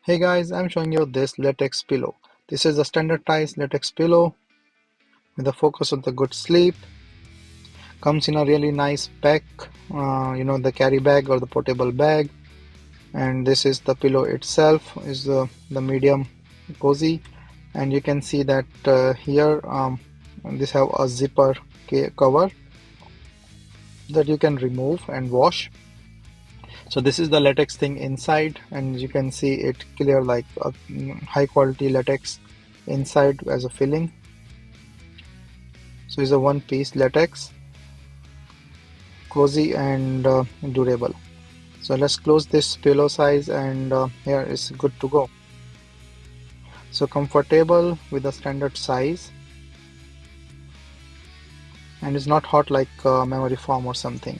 Hey guys, I'm showing you this latex pillow. This is a standardized latex pillow with a focus on the good sleep. Comes in a really nice pack, the carry bag or the portable bag. And this is the pillow itself, is the medium cozy. And you can see that here this have a zipper cover that you can remove and wash. So this is the latex thing inside, and you can see it clear like a high quality latex inside as a filling. So it's a one piece latex, cozy and durable. So let's close this pillow size, and here is good to go. So comfortable with a standard size, and it's not hot like memory foam or something.